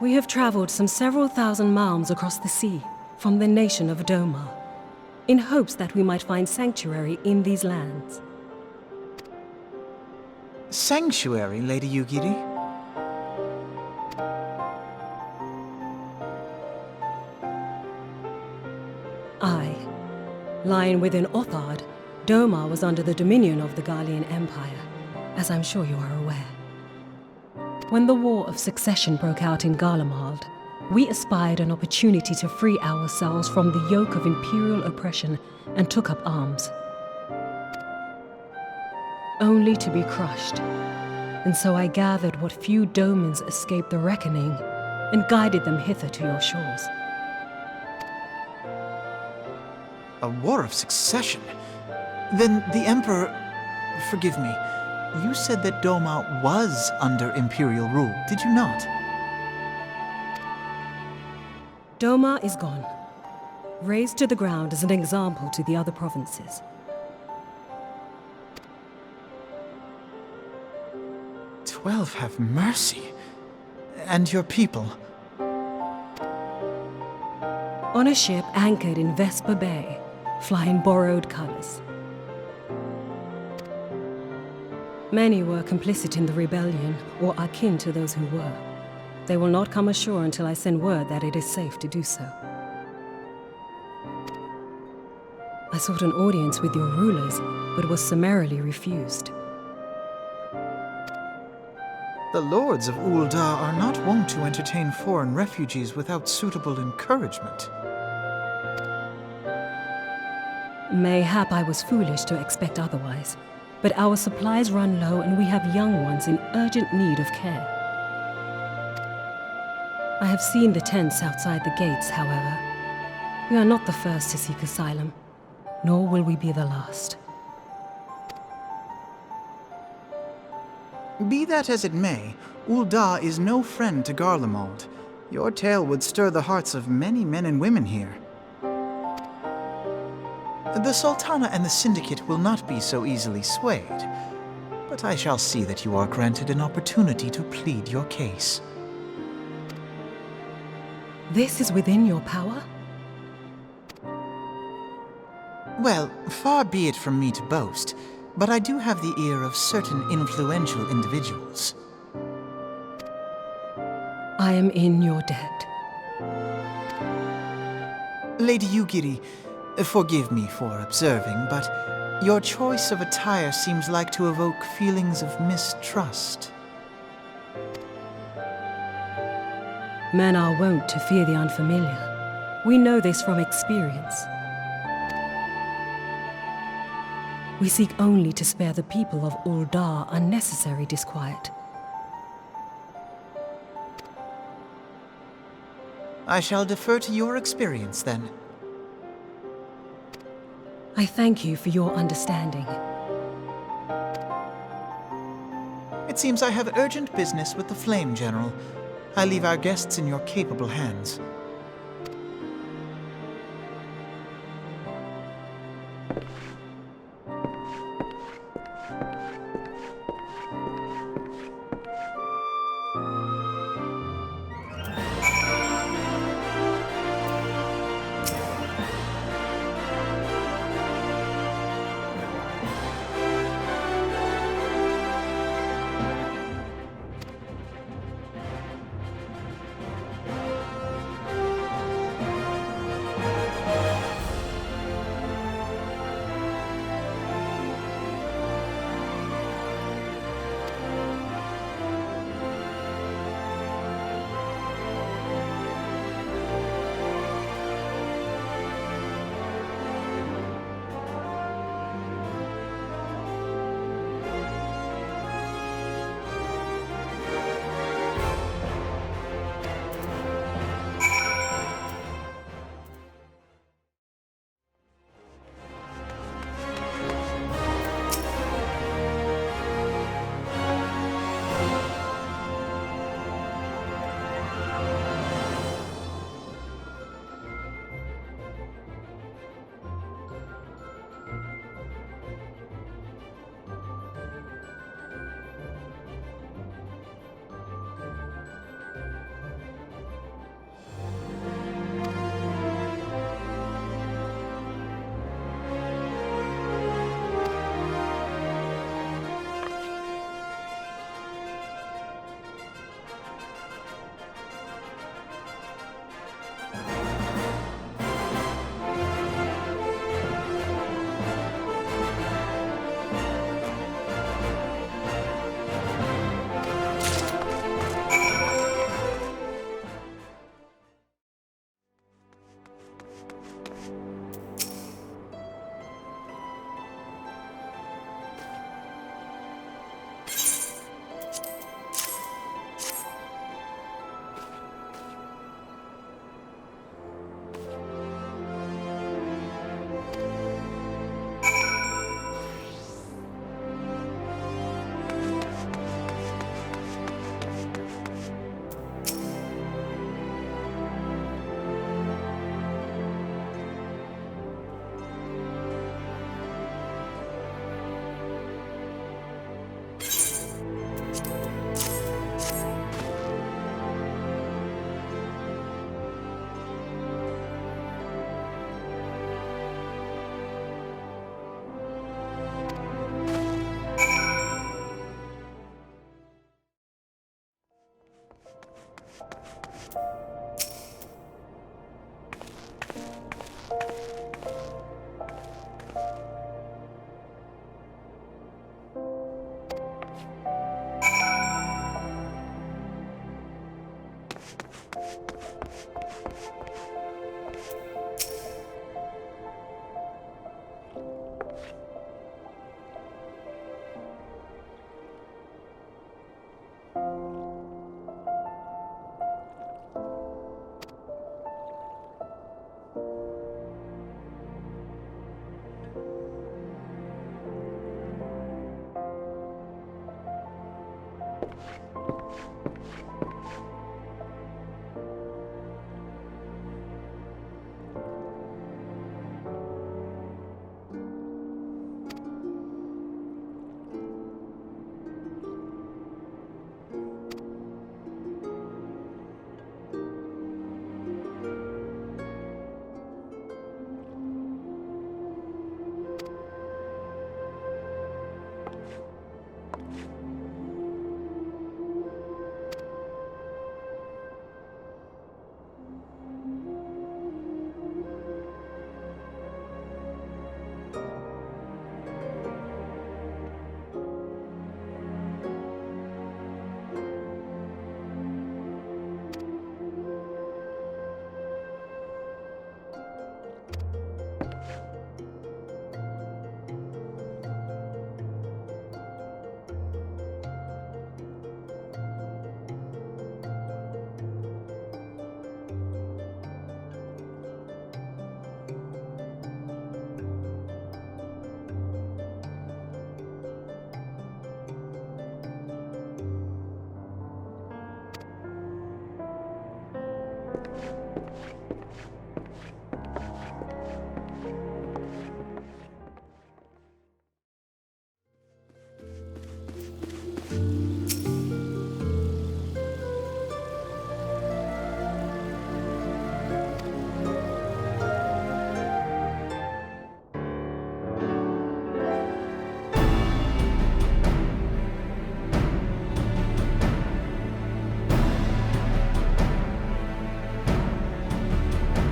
We have traveled some several thousand miles across the sea from the nation of Doma, in hopes that we might find sanctuary in these lands. Sanctuary, Lady Yugiri? Aye. Lying within Othard, Doma was under the dominion of the Garlean Empire, as I'm sure you are aware. When the War of Succession broke out in Garlemald, we espied an opportunity to free ourselves from the yoke of imperial oppression and took up arms. Only to be crushed. And so I gathered what few Domans escaped the reckoning and guided them hither to your shores. A War of Succession? Then the Emperor... Forgive me. You said that Doma was under Imperial rule, did you not? Doma is gone. Razed to the ground as an example to the other provinces. 12 have mercy. And your people? On a ship anchored in Vesper Bay, flying borrowed colors. Many were complicit in the rebellion, or akin to those who were. They will not come ashore until I send word that it is safe to do so. I sought an audience with your rulers, but was summarily refused. The lords of Ul'dah are not wont to entertain foreign refugees without suitable encouragement. Mayhap I was foolish to expect otherwise, but our supplies run low and we have young ones in urgent need of care. I have seen the tents outside the gates, however. We are not the first to seek asylum, nor will we be the last. Be that as it may, Ul'dah is no friend to Garlemald. Your tale would stir the hearts of many men and women here. The Sultana and the Syndicate will not be so easily swayed, but I shall see that you are granted an opportunity to plead your case. This is within your power? Well, far be it from me to boast, but I do have the ear of certain influential individuals. I am in your debt. Lady Yugiri, forgive me for observing, but your choice of attire seems like to evoke feelings of mistrust. Men are wont to fear the unfamiliar. We know this from experience. We seek only to spare the people of Ul'dah unnecessary disquiet. I shall defer to your experience, then. I thank you for your understanding. It seems I have urgent business with the Flame General. I leave our guests in your capable hands.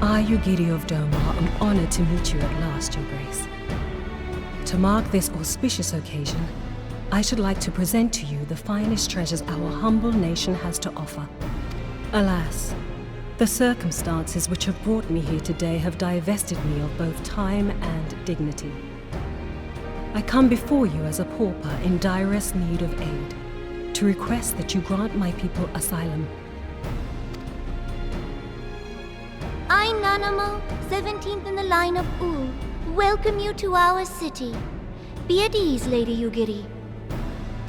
I, Yugiri of Doma, am honored to meet you at last, Your Grace. To mark this auspicious occasion, I should like to present to you the finest treasures our humble nation has to offer. Alas, the circumstances which have brought me here today have divested me of both time and dignity. I come before you as a pauper in direst need of aid, to request that you grant my people asylum. I, Nanamo, 17th in the line of Ul, welcome you to our city. Be at ease, Lady Yugiri.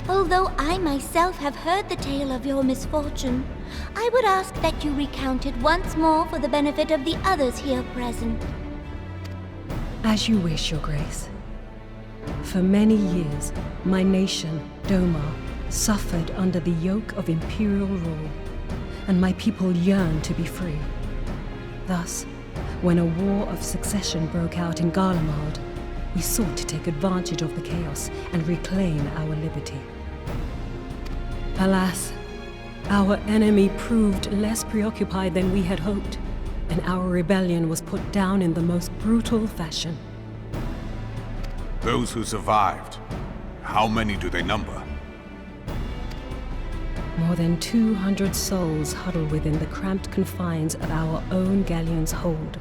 Although I myself have heard the tale of your misfortune, I would ask that you recount it once more for the benefit of the others here present. As you wish, Your Grace. For many years, my nation, Doma, suffered under the yoke of imperial rule, and my people yearned to be free. Thus, when a war of succession broke out in Garlemald, we sought to take advantage of the chaos and reclaim our liberty. Alas, our enemy proved less preoccupied than we had hoped, and our rebellion was put down in the most brutal fashion. Those who survived, how many do they number? More than 200 souls huddle within the cramped confines of our own galleon's hold.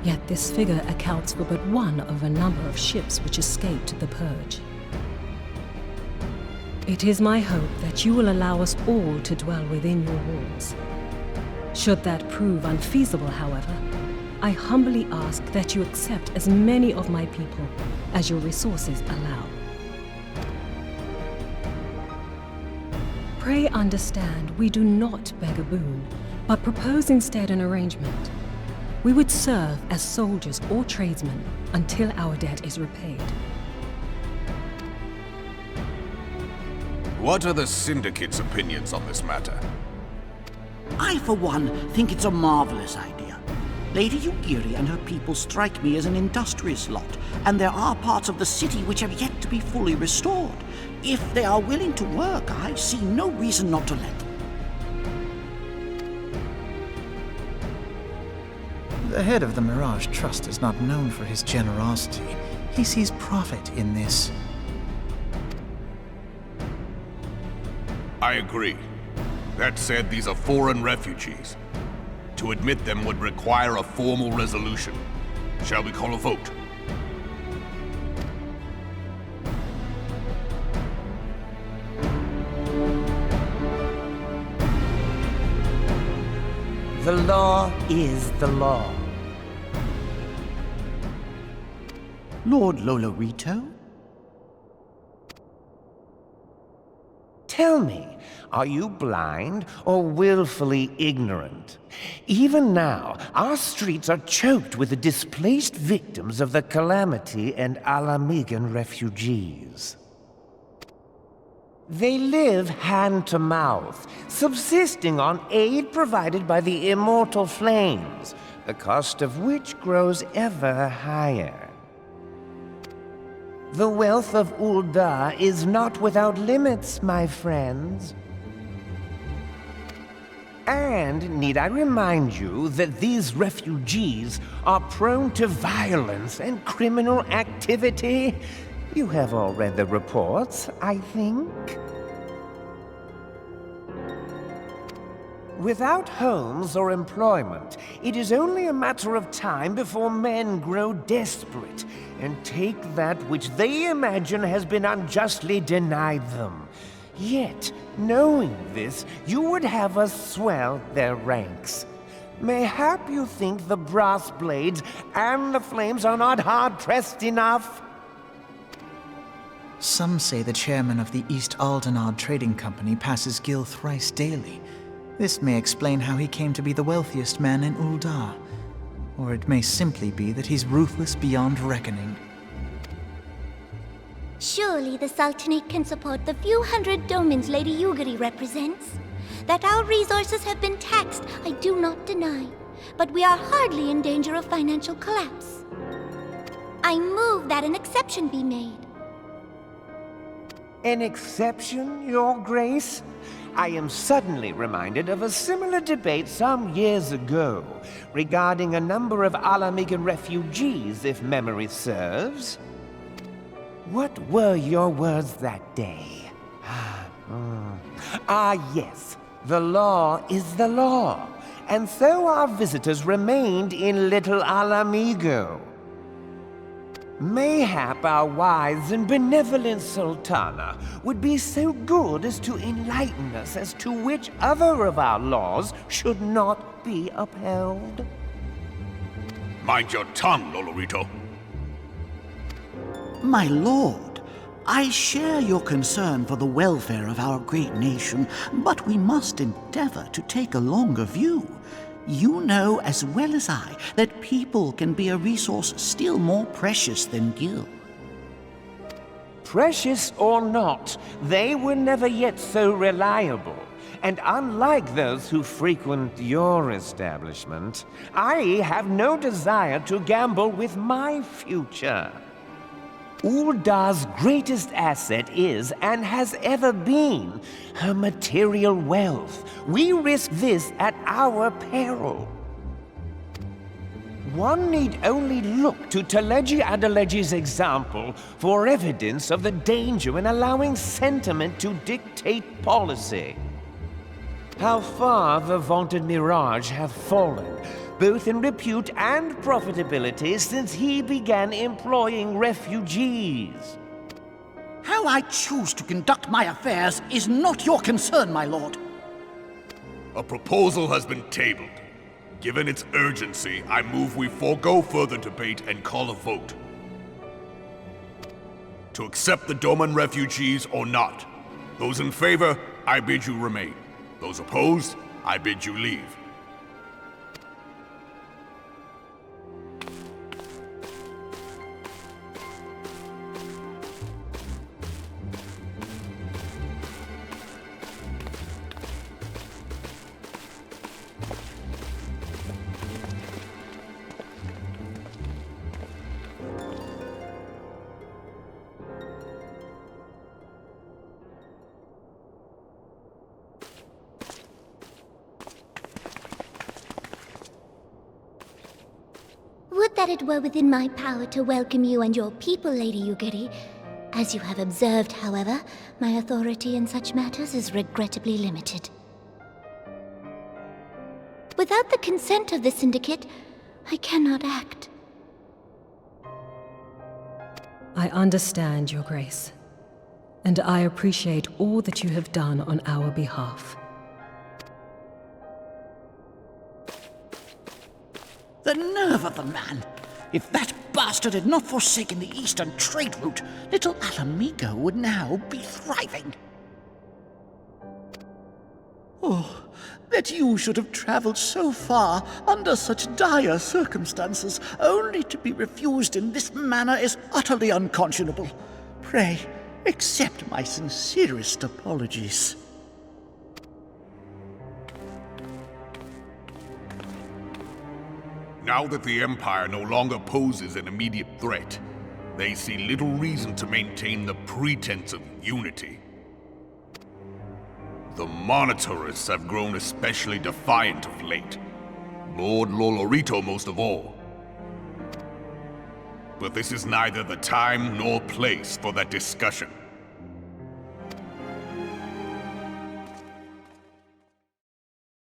Yet this figure accounts for but one of a number of ships which escaped the purge. It is my hope that you will allow us all to dwell within your walls. Should that prove unfeasible, however, I humbly ask that you accept as many of my people as your resources allow. Pray understand, we do not beg a boon, but propose instead an arrangement. We would serve as soldiers or tradesmen until our debt is repaid. What are the Syndicate's opinions on this matter? I, for one, think it's a marvelous idea. Lady Yugiri and her people strike me as an industrious lot, and there are parts of the city which have yet to be fully restored. If they are willing to work, I see no reason not to let them. The head of the Mirage Trust is not known for his generosity. He sees profit in this. I agree. That said, these are foreign refugees. To admit them would require a formal resolution. Shall we call a vote? The law is the law. Lord Lolorito? Tell me, are you blind or willfully ignorant? Even now, our streets are choked with the displaced victims of the Calamity and Alamigan refugees. They live hand to mouth, subsisting on aid provided by the immortal flames, the cost of which grows ever higher. The wealth of Ul'dah is not without limits, my friends. And need I remind you that these refugees are prone to violence and criminal activity? You have all read the reports, I think. Without homes or employment, it is only a matter of time before men grow desperate and take that which they imagine has been unjustly denied them. Yet, knowing this, you would have us swell their ranks. Mayhap you think the brass blades and the flames are not hard-pressed enough? Some say the chairman of the East Aldenard Trading Company passes Gil thrice daily. This may explain how he came to be the wealthiest man in Ul'dah. Or it may simply be that he's ruthless beyond reckoning. Surely the Sultanate can support the few hundred domins Lady Yugiri represents. That our resources have been taxed, I do not deny. But we are hardly in danger of financial collapse. I move that an exception be made. An exception, Your Grace? I am suddenly reminded of a similar debate some years ago regarding a number of Alamigan refugees, if memory serves. What were your words that day? Yes. The law is the law. And so our visitors remained in Little Alamigo. Mayhap our wise and benevolent Sultana would be so good as to enlighten us as to which other of our laws should not be upheld. Mind your tongue, Lolorito. My lord, I share your concern for the welfare of our great nation, but we must endeavor to take a longer view. You know as well as I that people can be a resource still more precious than Gil. Precious or not, they were never yet so reliable. And unlike those who frequent your establishment, I have no desire to gamble with my future. Ul'dah's greatest asset is, and has ever been, her material wealth. We risk this at our peril. One need only look to Teleji Adeleji's example for evidence of the danger in allowing sentiment to dictate policy. How far the vaunted Mirage have fallen, both in repute and profitability, since he began employing refugees. How I choose to conduct my affairs is not your concern, my lord. A proposal has been tabled. Given its urgency, I move we forego further debate and call a vote. To accept the Doman refugees or not. Those in favor, I bid you remain. Those opposed, I bid you leave. Would that it were within my power to welcome you and your people, Lady Yugiri. As you have observed, however, my authority in such matters is regrettably limited. Without the consent of the Syndicate, I cannot act. I understand, Your Grace, and I appreciate all that you have done on our behalf. The nerve of the man! If that bastard had not forsaken the eastern trade route, Little Alamigo would now be thriving. Oh, that you should have traveled so far under such dire circumstances, only to be refused in this manner is utterly unconscionable. Pray, accept my sincerest apologies. Now that the Empire no longer poses an immediate threat, they see little reason to maintain the pretense of unity. The Monitorists have grown especially defiant of late. Lord Lolorito most of all. But this is neither the time nor place for that discussion.